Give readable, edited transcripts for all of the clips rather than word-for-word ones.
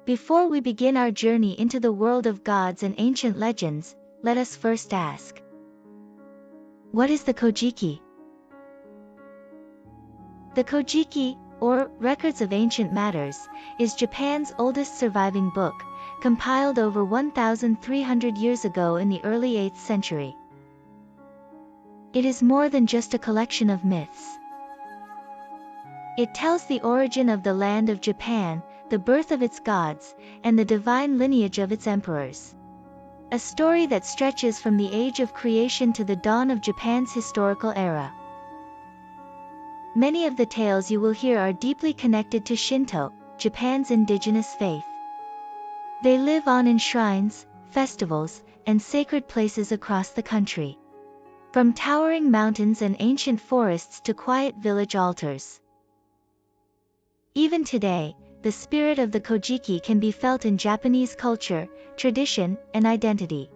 Before we begin our journey into the world of gods and ancient legends, let us first ask, what is the Kojiki? The Kojiki, or Records of Ancient Matters, is Japan's oldest surviving book, compiled over 1,300 years ago in the early 8th century. It is more than just a collection of myths. It tells the origin of the land of Japan, the birth of its gods, and the divine lineage of its emperors. A story that stretches from the age of creation to the dawn of Japan's historical era. Many of the tales you will hear are deeply connected to Shinto, Japan's indigenous faith. They live on in shrines, festivals, and sacred places across the country. From towering mountains and ancient forests to quiet village altars. Even today, the spirit of the Kojiki can be felt in Japanese culture, tradition, and identity.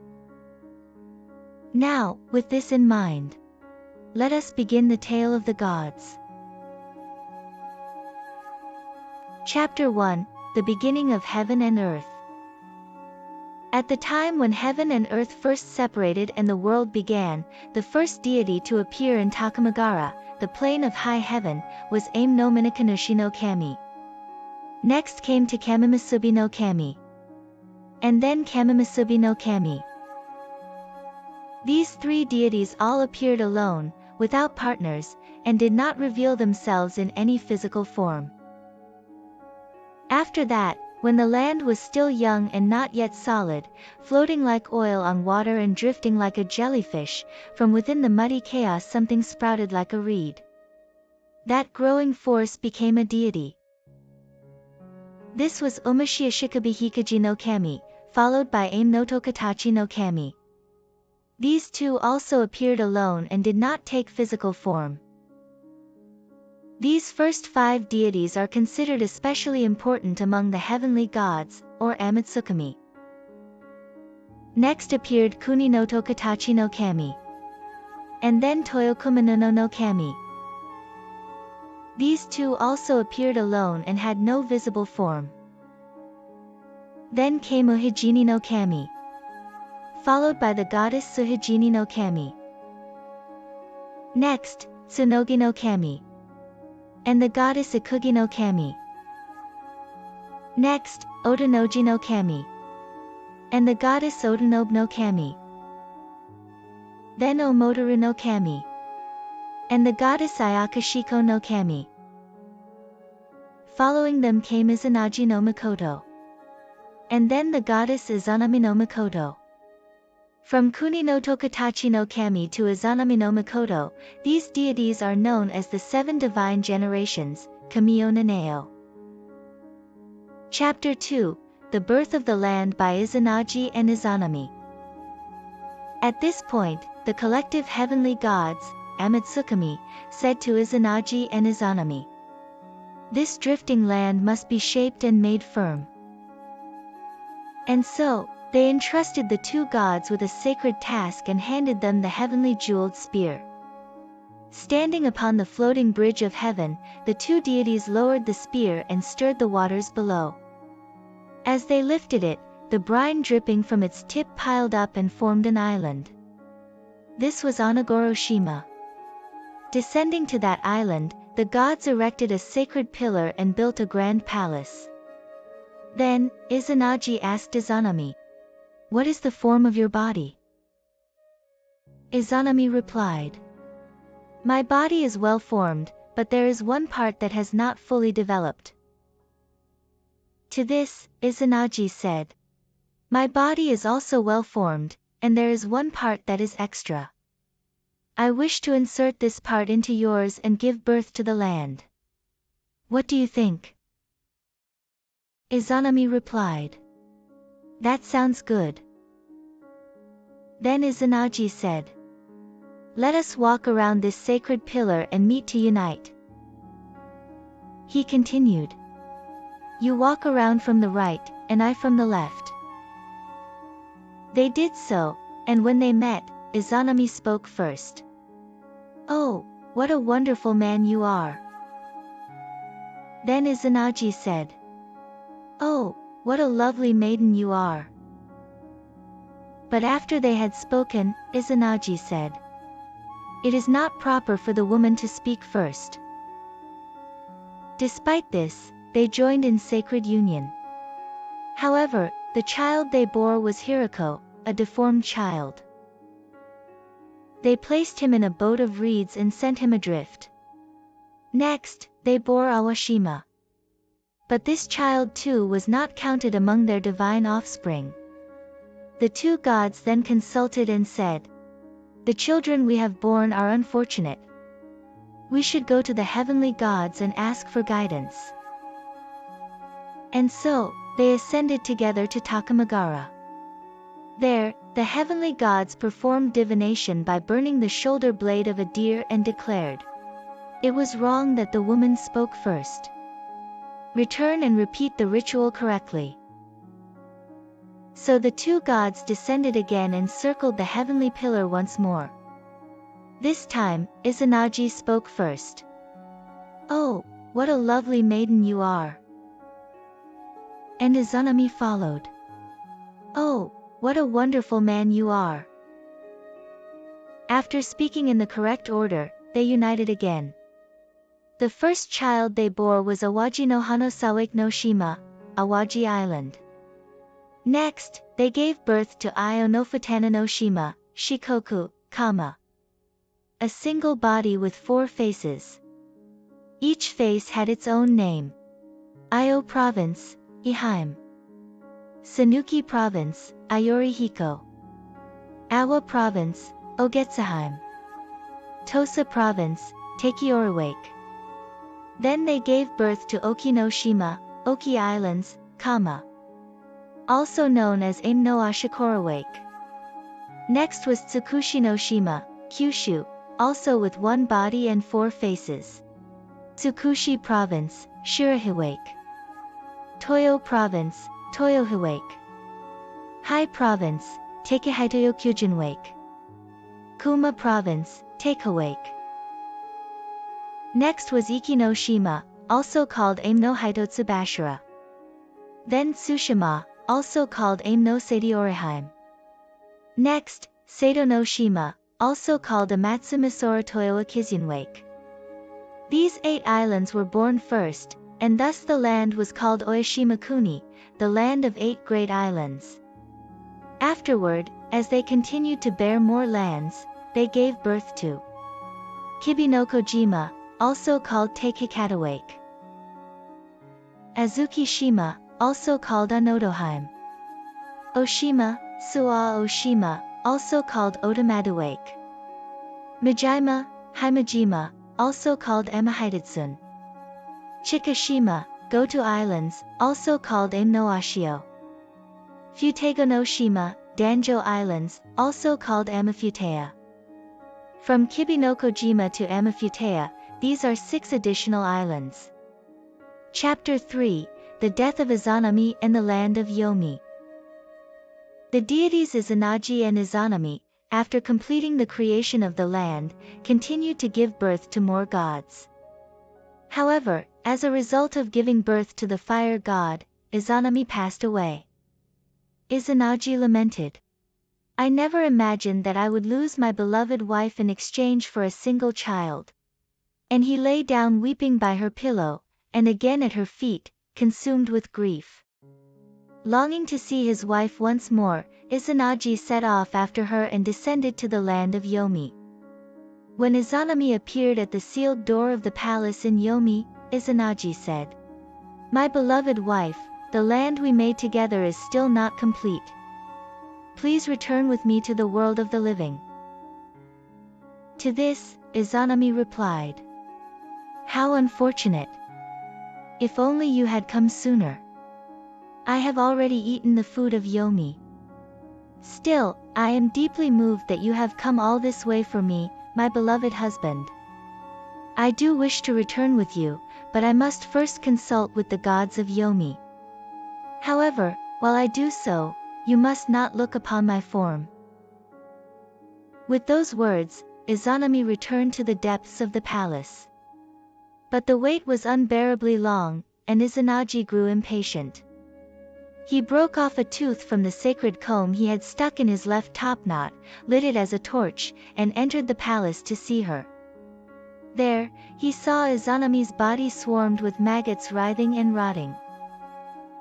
Now, with this in mind, let us begin the tale of the gods. Chapter 1, The Beginning of Heaven and Earth. At the time when heaven and earth first separated and the world began, the first deity to appear in Takamagara, the plane of high heaven, was Ame-no-Iwato no Kami. Next came Takamimasubi no Kami. And then Kamimasubi no Kami. These three deities all appeared alone, without partners, and did not reveal themselves in any physical form. After that, when the land was still young and not yet solid, floating like oil on water and drifting like a jellyfish, from within the muddy chaos something sprouted like a reed. That growing force became a deity. This was Umashiya Shikabi Hikaji no Kami, followed by Ame-no-Iwato no Kami. These two also appeared alone and did not take physical form. These first 5 deities are considered especially important among the heavenly gods, or Amatsukami. Next appeared Kuni-no-Iwato no Kami. And then Toyokumino no Kami. These two also appeared alone and had no visible form. Then came Uhijini no Kami, followed by the goddess Suhijini no Kami. Next, Tsunogi no Kami. And the goddess Ikugi no Kami. Next, Otonoji no Kami. And the goddess Otonobu no Kami. Then Omoteru no Kami. And the goddess Ayakashiko no Kami. Following them came Izanagi no Mikoto. And then the goddess Izanami no Mikoto. From Kuni-no-Iwato no Kami to Izanami no Mikoto, these deities are known as the 7 divine generations, Kamiyo Naneo. Chapter 2, The Birth of the Land by Izanagi and Izanami. At this point, the collective heavenly gods, Amatsukami, said to Izanagi and Izanami, "This drifting land must be shaped and made firm." And so, they entrusted the 2 gods with a sacred task and handed them the heavenly jeweled spear. Standing upon the floating bridge of heaven, the 2 deities lowered the spear and stirred the waters below. As they lifted it, the brine dripping from its tip piled up and formed an island. This was Onogoro-shima. Descending to that island, the gods erected a sacred pillar and built a grand palace. Then, Izanagi asked Izanami, "What is the form of your body?" Izanami replied, "My body is well formed, but there is one part that has not fully developed." To this, Izanagi said, "My body is also well formed, and there is one part that is extra. I wish to insert this part into yours and give birth to the land. What do you think?" Izanami replied, "That sounds good." Then Izanagi said, "Let us walk around this sacred pillar and meet to unite." He continued, "You walk around from the right, and I from the left." They did so, and when they met, Izanami spoke first. "Oh, what a wonderful man you are." Then Izanagi said, "Oh, what a lovely maiden you are." But after they had spoken, Izanagi said, "It is not proper for the woman to speak first." Despite this, they joined in sacred union. However, the child they bore was Hirako, a deformed child. They placed him in a boat of reeds and sent him adrift. Next, they bore Awashima. But this child too was not counted among their divine offspring. The two gods then consulted and said, "The children we have born are unfortunate. We should go to the heavenly gods and ask for guidance." And so, they ascended together to Takamagara. There, the heavenly gods performed divination by burning the shoulder blade of a deer and declared, "It was wrong that the woman spoke first. Return and repeat the ritual correctly." So the two gods descended again and circled the heavenly pillar once more. This time, Izanagi spoke first. "Oh, what a lovely maiden you are." And Izanami followed. "Oh, what a wonderful man you are." After speaking in the correct order, they united again. The first child they bore was Awaji no Hano Sawake no Shima, Awaji Island. Next, they gave birth to Io no Futana no Shima, Shikoku, Kama. A single body with 4 faces. Each face had its own name. Io Province, Ihime. Sanuki Province, Ayorihiko. Awa Province, Ogetsuheim. Tosa Province, Takioriwake. Then they gave birth to Oki no Shima, Oki Islands, Kama. Also known as Ame-no-Iwato. Next was Tsukushi no Shima, Kyushu, also with 1 body and 4 faces. Tsukushi Province, Shirahiwake. Toyo Province, Toyohiwake. Hai Province, Takehitoyokyujinwake. Kuma Province, Takewake. Next was Iki no Shima, also called Ame-no-Iwato. Then Tsushima, also called Ame-no-Iwato. Next, Sato no Shima, also called Amatsu-Misora-Toyo-Akizunwake. These 8 islands were born first, and thus the land was called Oyashima-kuni, the land of 8 great islands. Afterward, as they continued to bear more lands, they gave birth to Kibi-no-Kojima, also called Takekatawake. Azuki-shima, also called Anotoheim. Oshima, Suwa-Oshima, also called Otamaduwake. Majima, Himajima, also called Emahidetsun. Chikashima, Goto Islands, also called Ame-no-Ashio. Futego no Shima, Danjo Islands, also called Amafutea. From Kibi-no-Kojima to Amafutea, these are 6 additional islands. Chapter 3, The Death of Izanami and the Land of Yomi. The deities Izanagi and Izanami, after completing the creation of the land, continued to give birth to more gods. However, as a result of giving birth to the fire god, Izanami passed away. Izanagi lamented, "I never imagined that I would lose my beloved wife in exchange for a single child." And he lay down weeping by her pillow, and again at her feet, consumed with grief. Longing to see his wife once more, Izanagi set off after her and descended to the land of Yomi. When Izanami appeared at the sealed door of the palace in Yomi, Izanagi said, "My beloved wife, the land we made together is still not complete. Please return with me to the world of the living." To this, Izanami replied, "How unfortunate! If only you had come sooner. I have already eaten the food of Yomi. Still, I am deeply moved that you have come all this way for me, my beloved husband. I do wish to return with you, but I must first consult with the gods of Yomi. However, while I do so, you must not look upon my form." With those words, Izanami returned to the depths of the palace. But the wait was unbearably long, and Izanagi grew impatient. He broke off a tooth from the sacred comb he had stuck in his left top knot, lit it as a torch, and entered the palace to see her. There, he saw Izanami's body swarmed with maggots writhing and rotting.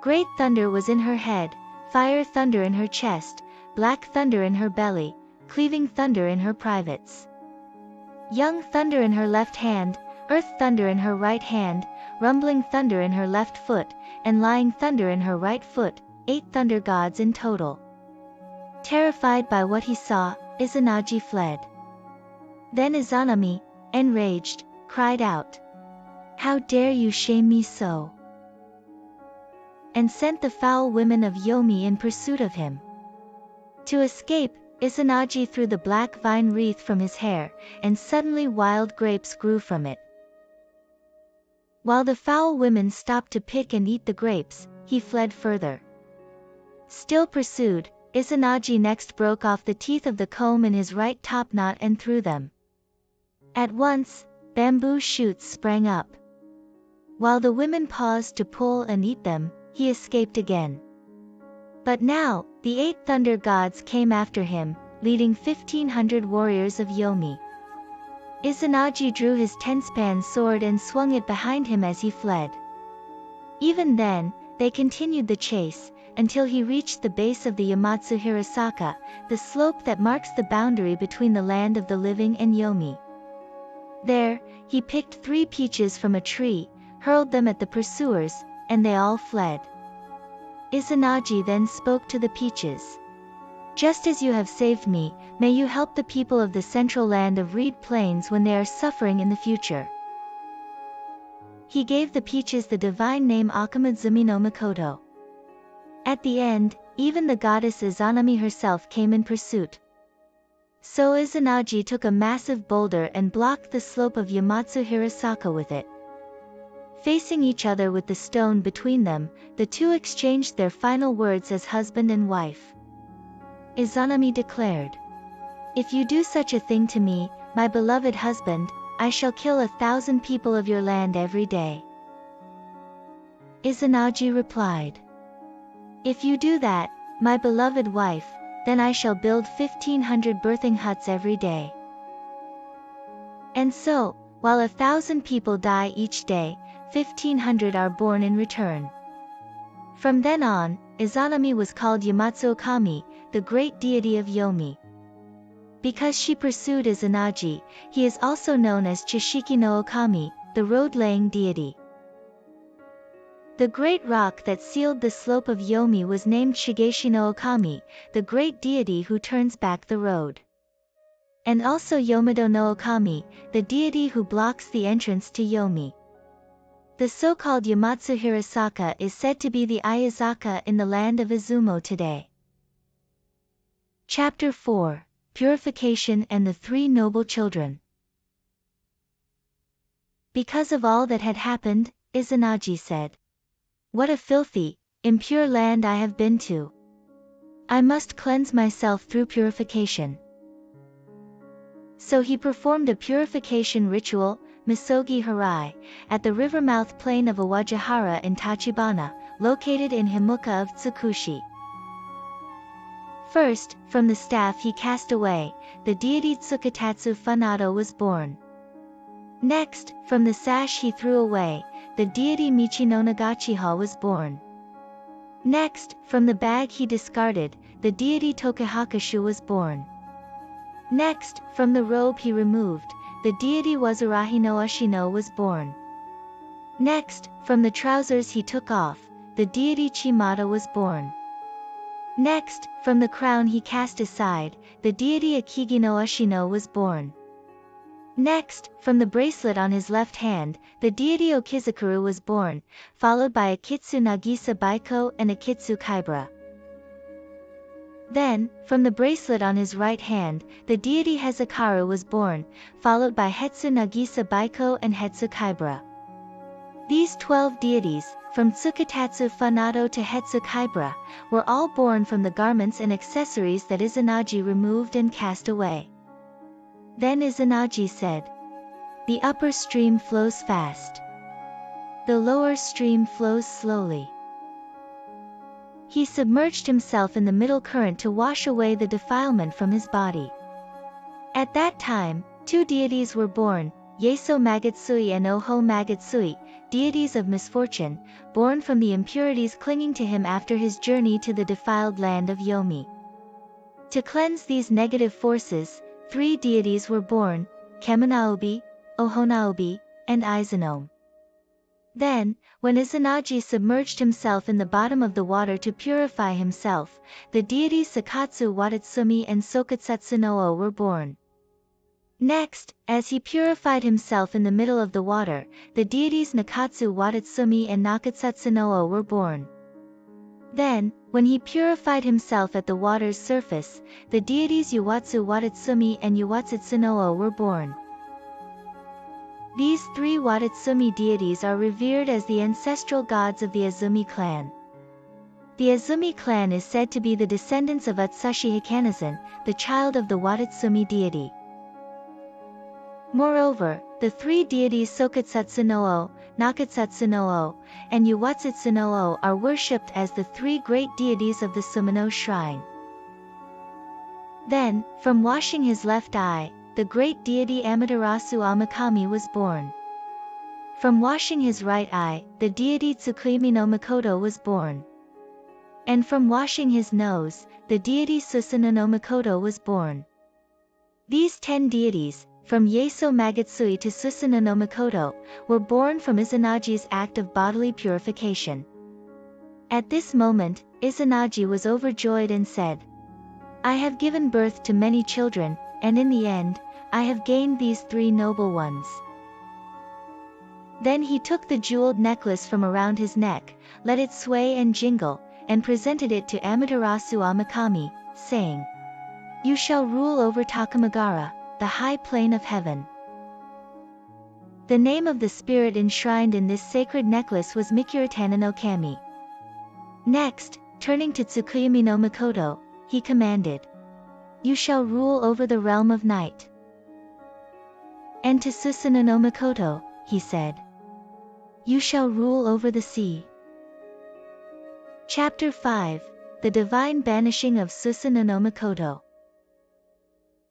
Great thunder was in her head, fire thunder in her chest, black thunder in her belly, cleaving thunder in her privates. Young thunder in her left hand, earth thunder in her right hand, rumbling thunder in her left foot, and lying thunder in her right foot, 8 thunder gods in total. Terrified by what he saw, Izanagi fled. Then Izanami, enraged, cried out, "How dare you shame me so?" and sent the foul women of Yomi in pursuit of him. To escape, Izanagi threw the black vine wreath from his hair, and suddenly wild grapes grew from it. While the foul women stopped to pick and eat the grapes, he fled further. Still pursued, Izanagi next broke off the teeth of the comb in his right top knot and threw them. At once, bamboo shoots sprang up. While the women paused to pull and eat them, he escaped again. But now, the 8 thunder gods came after him, leading 1,500 warriors of Yomi. Izanagi drew his 10-span sword and swung it behind him as he fled. Even then, they continued the chase, until he reached the base of the Yamatsu Hirasaka, the slope that marks the boundary between the land of the living and Yomi. There, he picked 3 peaches from a tree, hurled them at the pursuers, and they all fled. Izanagi then spoke to the peaches. "Just as you have saved me, may you help the people of the central land of reed plains when they are suffering in the future." He gave the peaches the divine name Akamudzumi no Mikoto. At the end, even the goddess Izanami herself came in pursuit. So Izanagi took a massive boulder and blocked the slope of Yamatsu Hirasaka with it. Facing each other with the stone between them, the two exchanged their final words as husband and wife. Izanami declared, "If you do such a thing to me, my beloved husband, I shall kill 1,000 people of your land every day." Izanagi replied, "If you do that, my beloved wife, then I shall build 1,500 birthing huts every day." And so, while 1,000 people die each day, 1,500 are born in return. From then on, Izanami was called Yamatsu Okami, the great deity of Yomi. Because she pursued Izanagi, he is also known as Chishiki no Okami, the road-laying deity. The great rock that sealed the slope of Yomi was named Shigeshi no Okami, the great deity who turns back the road. And also Yomido no Okami, the deity who blocks the entrance to Yomi. The so-called Yamatsu Hirasaka is said to be the Ayazaka in the land of Izumo today. Chapter 4, Purification and the 3 Noble Children. Because of all that had happened, Izanagi said, "What a filthy, impure land I have been to. I must cleanse myself through purification." So he performed a purification ritual, Misogi Harai, at the river mouth plain of Awajihara in Tachibana, located in Himuka of Tsukushi. First, from the staff he cast away, the deity Tsukutatsu Funado was born. Next, from the sash he threw away, the deity Michi no Nagachiha was born. Next, from the bag he discarded, the deity Tokuhakushu was born. Next, from the robe he removed, the deity Wazurahi no Ashino was born. Next, from the trousers he took off, the deity Chimata was born. Next, from the crown he cast aside, the deity Akigi no Ashino was born. Next, from the bracelet on his left hand, the deity Okizakuru was born, followed by Akitsu Nagisa Baiko and Akitsu Kaibara. Then, from the bracelet on his right hand, the deity Hezukaru was born, followed by Hetsu Nagisa Baiko and Hetsu Kaibara. These 12 deities, from Tsukutatsu Funado to Hetsu Kaibara, were all born from the garments and accessories that Izanagi removed and cast away. Then Izanagi said, "The upper stream flows fast. The lower stream flows slowly. He submerged himself in the middle current to wash away the defilement from his body. At that time, two deities were born, Yeso Magutsui and Oho Magutsui, deities of misfortune, born from the impurities clinging to him after his journey to the defiled land of Yomi. To cleanse these negative forces, three deities were born, Kemonaobi, Ohonaobi, and Izanami. Then, when Izanagi submerged himself in the bottom of the water to purify himself, the deities Sakatsu Watatsumi and Sokatsuno were born. Next, as he purified himself in the middle of the water, the deities Nakatsu Watatsumi and Nakatsuno were born. Then, when he purified himself at the water's surface, the deities Yuwatsu Watatsumi and Yuwatsutsuno were born. These three Watatsumi deities are revered as the ancestral gods of the Azumi clan. The Azumi clan is said to be the descendants of Utsushi Hikanazen, the child of the Watatsumi deity. Moreover, the three deities Sokatsuno, Nakatsuno, and Yuwatsutsuno are worshipped as the three great deities of the Susanoo shrine. Then, from washing his left eye, the great deity Amaterasu Amakami was born. From washing his right eye, the deity Tsukuyomi no Mikoto was born. And from washing his nose, the deity Susanoo no Mikoto was born. These 10 deities, from Yeso Magutsui to Susanoo no Mikoto, were born from Izanagi's act of bodily purification. At this moment, Izanagi was overjoyed and said, "I have given birth to many children, and in the end, I have gained these 3 noble ones." Then he took the jeweled necklace from around his neck, let it sway and jingle, and presented it to Amaterasu Amakami, saying, "You shall rule over Takamagara, the high plane of heaven." The name of the spirit enshrined in this sacred necklace was Mikuratana no Kami. Next, turning to Tsukuyomi no Mikoto, he commanded, "You shall rule over the realm of night." And to Susanoo no Mikoto, he said, "You shall rule over the sea." Chapter 5, The Divine Banishing of Susanoo no Mikoto.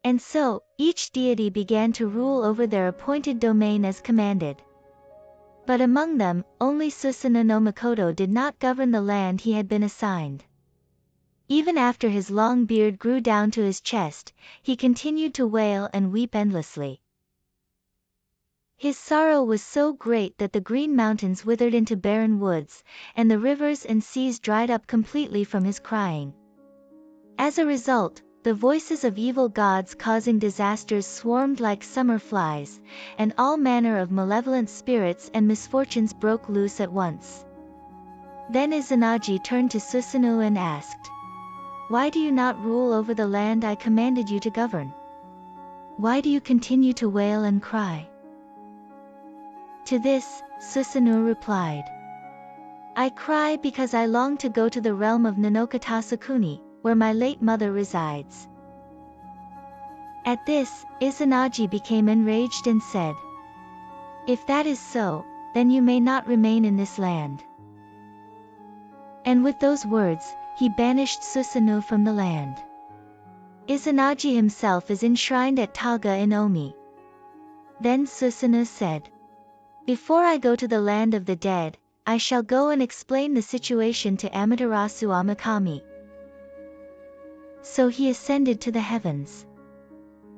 And so, each deity began to rule over their appointed domain as commanded. But among them, only Susanoo no Mikoto did not govern the land he had been assigned. Even after his long beard grew down to his chest, he continued to wail and weep endlessly. His sorrow was so great that the green mountains withered into barren woods, and the rivers and seas dried up completely from his crying. As a result, the voices of evil gods causing disasters swarmed like summer flies, and all manner of malevolent spirits and misfortunes broke loose at once. Then Izanagi turned to Susanoo and asked, "Why do you not rule over the land I commanded you to govern? Why do you continue to wail and cry?" To this, Susanoo replied, "I cry because I long to go to the realm of Nanokatasakuni, where my late mother resides." At this, Izanagi became enraged and said, "If that is so, then you may not remain in this land." And with those words, he banished Susanoo from the land. Izanagi himself is enshrined at Taga in Omi. Then Susanoo said, "Before I go to the land of the dead, I shall go and explain the situation to Amaterasu Amakami." So he ascended to the heavens.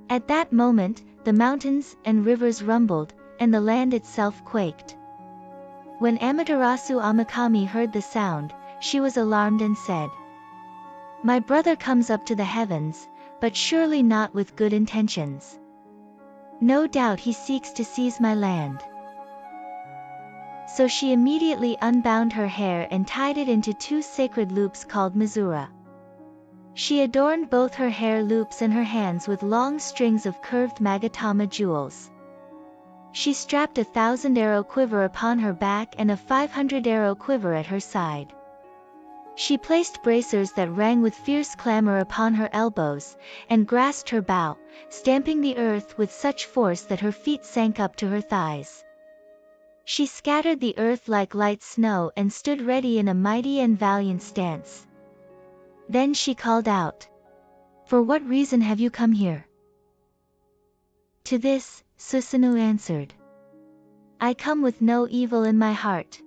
At that moment, the mountains and rivers rumbled, and the land itself quaked. When Amaterasu Amakami heard the sound, she was alarmed and said, "My brother comes up to the heavens, but surely not with good intentions. No doubt he seeks to seize my land." So she immediately unbound her hair and tied it into 2 sacred loops called Mizura. She adorned both her hair loops and her hands with long strings of curved Magatama jewels. She strapped a 1,000-arrow quiver upon her back and a 500-arrow quiver at her side. She placed bracers that rang with fierce clamor upon her elbows, and grasped her bow, stamping the earth with such force that her feet sank up to her thighs. She scattered the earth like light snow and stood ready in a mighty and valiant stance, Then she called out, "For what reason have you come here?" To this, Susanoo answered, "I come with no evil in my heart."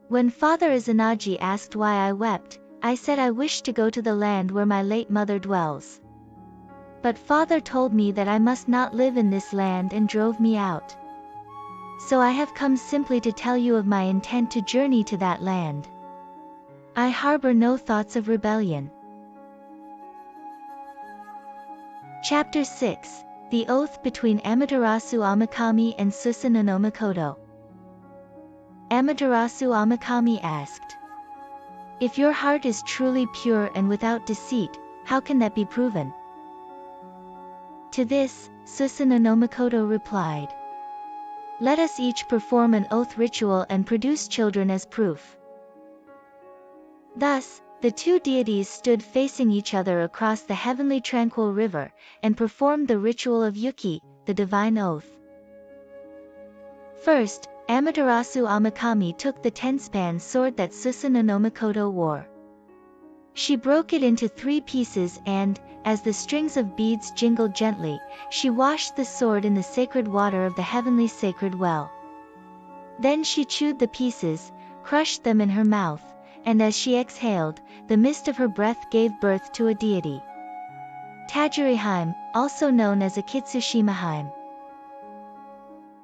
When Father Izanagi asked why I wept, I said I wished to go to the land where my late mother dwells. But Father told me that I must not live in this land and drove me out. So I have come simply to tell you of my intent to journey to that land. I harbor no thoughts of rebellion. Chapter 6, The Oath Between Amaterasu Amakami and Susanoo no Mikoto. Amaterasu Amakami asked, "If your heart is truly pure and without deceit, how can that be proven?" To this, Susanoo no Mikoto replied, "Let us each perform an oath ritual and produce children as proof." Thus, the two deities stood facing each other across the heavenly tranquil river, and performed the ritual of Yuki, the divine oath. First, Amaterasu Amakami took the ten-span sword that Susanoo no Mikoto wore. She broke it into 3 pieces and, as the strings of beads jingled gently, she washed the sword in the sacred water of the heavenly sacred well. Then she chewed the pieces, crushed them in her mouth, and as she exhaled, the mist of her breath gave birth to a deity. Tajiriheim, also known as Akitsushimaheim.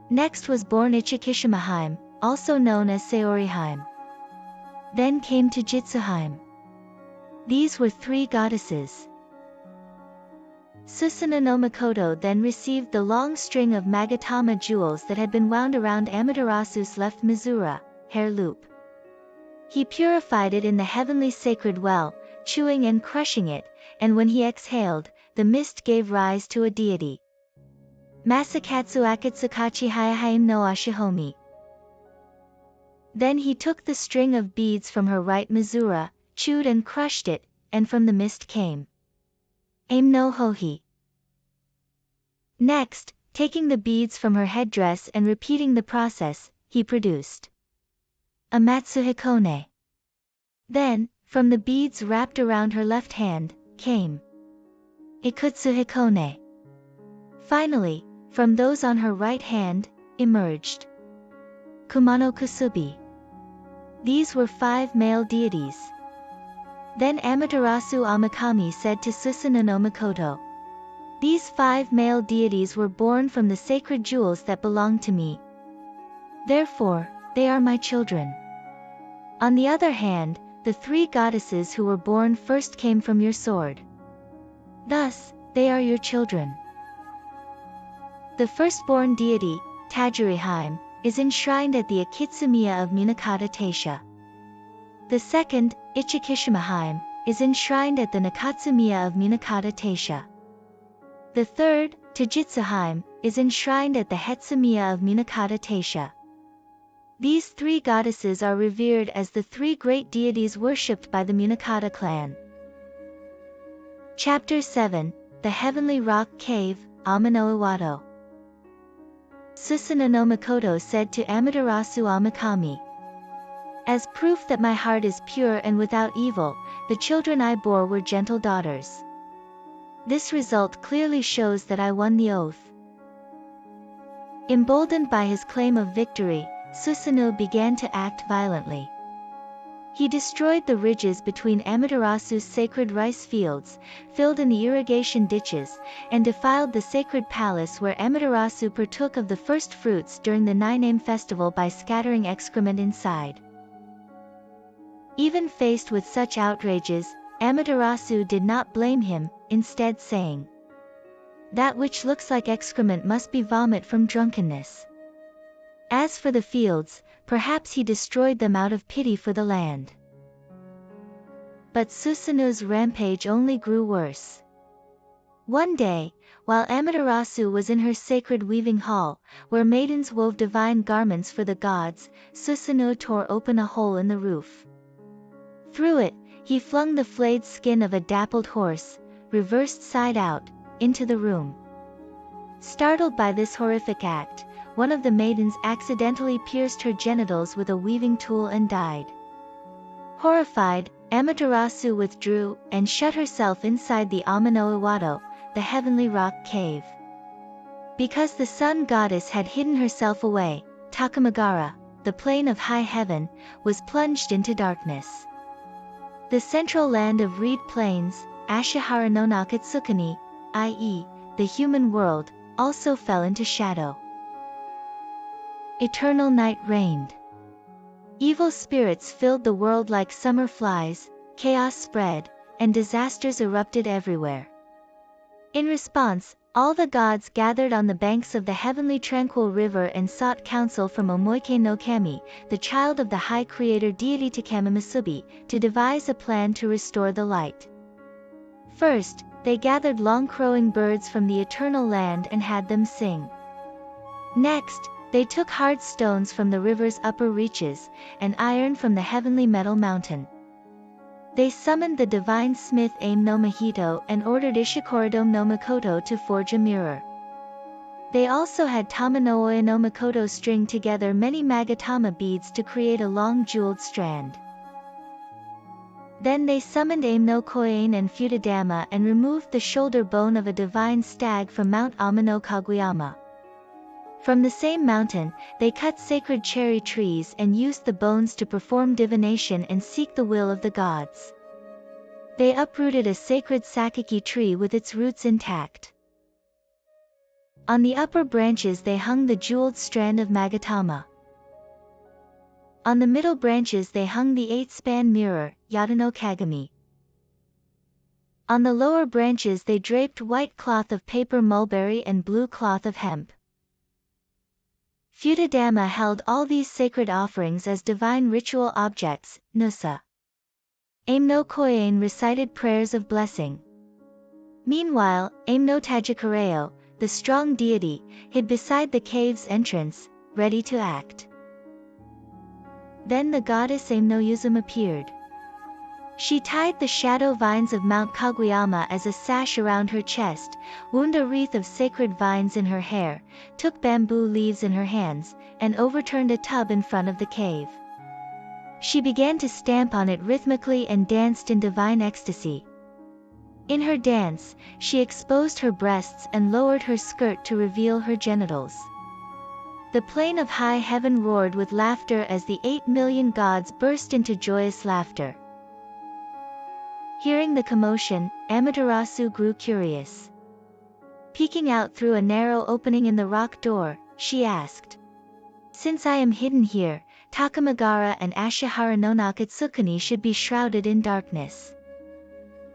Next was born Ichikishimaheim, also known as Saoriheim. Then came Tajitsuheim. These were 3 goddesses. Susanoo no Mikoto then received the long string of Magatama jewels that had been wound around Amaterasu's left Mizura, hair loop. He purified it in the heavenly sacred well, chewing and crushing it, and when he exhaled, the mist gave rise to a deity. Masakatsu Akatsukachi Hayahaim no Ashihomi. Then he took the string of beads from her right Mizura, chewed and crushed it, and from the mist came Ame-no-Hohi. Next, taking the beads from her headdress and repeating the process, he produced Amatsuhikone. Then, from the beads wrapped around her left hand, came Ikutsuhikone. Finally, from those on her right hand, emerged Kumano Kusubi. These were 5 male deities. Then Amaterasu Amakami said to Susanoo no Mikoto, "These 5 male deities were born from the sacred jewels that belong to me. Therefore, they are my children. On the other hand, the 3 goddesses who were born first came from your sword. Thus, they are your children." The firstborn deity, Tajiriheim, is enshrined at the Akitsumiya of Munakata Taisha. The second, Ichikishimaheim, is enshrined at the Nakatsumiya of Munakata Taisha. The third, Tajitsuheim, is enshrined at the Hetsumiya of Munakata Taisha. These 3 goddesses are revered as the 3 great deities worshipped by the Munakata clan. Chapter 7, The Heavenly Rock Cave, Ama-no-Iwato. Susanoo no Mikoto said to Amaterasu Amakami, "As proof that my heart is pure and without evil, the children I bore were gentle daughters. This result clearly shows that I won the oath." Emboldened by his claim of victory, Susanoo began to act violently. He destroyed the ridges between Amaterasu's sacred rice fields, filled in the irrigation ditches, and defiled the sacred palace where Amaterasu partook of the first fruits during the Nine-Name festival by scattering excrement inside. Even faced with such outrages, Amaterasu did not blame him, instead saying, "That which looks like excrement must be vomit from drunkenness." As for the fields, perhaps he destroyed them out of pity for the land. But Susanoo's rampage only grew worse. One day, while Amaterasu was in her sacred weaving hall, where maidens wove divine garments for the gods, Susanoo tore open a hole in the roof. Through it, he flung the flayed skin of a dappled horse, reversed side out, into the room. Startled by this horrific act, one of the maidens accidentally pierced her genitals with a weaving tool and died. Horrified, Amaterasu withdrew and shut herself inside the Ama-no-Iwato, the heavenly rock cave. Because the sun goddess had hidden herself away, Takamagara, the plane of high heaven, was plunged into darkness. The central land of reed plains, Ashihara no Nakatsukuni, i.e., the human world, also fell into shadow. Eternal night reigned. Evil spirits filled the world like summer flies, chaos spread, and disasters erupted everywhere. In response, all the gods gathered on the banks of the heavenly tranquil river and sought counsel from Omoike no Kami, the child of the high creator deity Takami Masubi, to devise a plan to restore the light. First, they gathered long-crowing birds from the eternal land and had them sing. Next, they took hard stones from the river's upper reaches, and iron from the heavenly metal mountain. They summoned the divine smith Ame-no-Iwato and ordered Ishikorodome no Makoto to forge a mirror. They also had Tamanoe no Makoto string together many Magatama beads to create a long jeweled strand. Then they summoned Ame-no-Koen and Futadama and removed the shoulder bone of a divine stag from Mount Ama-no-Kaguyama. From the same mountain, they cut sacred cherry trees and used the bones to perform divination and seek the will of the gods. They uprooted a sacred sakaki tree with its roots intact. On the upper branches they hung the jeweled strand of Magatama. On the middle branches they hung the 8-span mirror, Yatano Kagami. On the lower branches they draped white cloth of paper mulberry and blue cloth of hemp. Futadama held all these sacred offerings as divine ritual objects, nusa. Ame-no-Koen recited prayers of blessing. Meanwhile, Ame-no-Tajikareo, the strong deity, hid beside the cave's entrance, ready to act. Then the goddess Ame-no-Iwato appeared. She tied the shadow vines of Mount Kaguyama as a sash around her chest, wound a wreath of sacred vines in her hair, took bamboo leaves in her hands, and overturned a tub in front of the cave. She began to stamp on it rhythmically and danced in divine ecstasy. In her dance, she exposed her breasts and lowered her skirt to reveal her genitals. The plane of high heaven roared with laughter as the 8 million gods burst into joyous laughter. Hearing the commotion, Amaterasu grew curious. Peeking out through a narrow opening in the rock door, she asked, "Since I am hidden here, Takamagara and Ashihara no Nakatsukuni should be shrouded in darkness.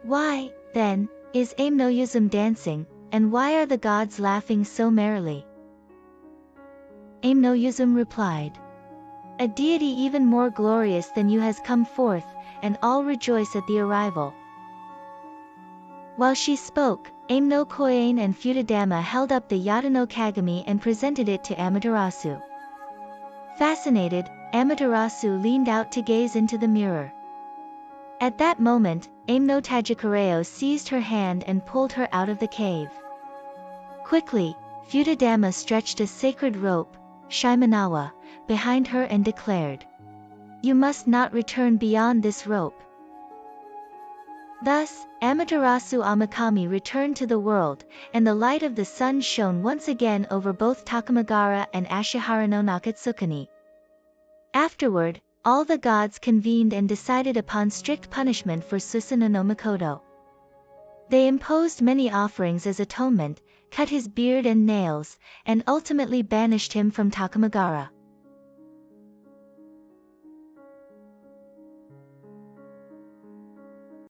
Why, then, is Ame-no-Iwato dancing, and why are the gods laughing so merrily?" Ame-no-Iwato replied, "A deity even more glorious than you has come forth, and all rejoice at the arrival." While she spoke, Ame-no-Koen and Futadama held up the Yatano Kagami and presented it to Amaterasu. Fascinated, Amaterasu leaned out to gaze into the mirror. At that moment, Ame-no-Tajikareo seized her hand and pulled her out of the cave. Quickly, Futadama stretched a sacred rope, Shimanawa, behind her and declared, "You must not return beyond this rope." Thus, Amaterasu Amakami returned to the world, and the light of the sun shone once again over both Takamagara and Ashihara no Nakatsukuni. Afterward, all the gods convened and decided upon strict punishment for Susanoo no Makoto. They imposed many offerings as atonement, cut his beard and nails, and ultimately banished him from Takamagara.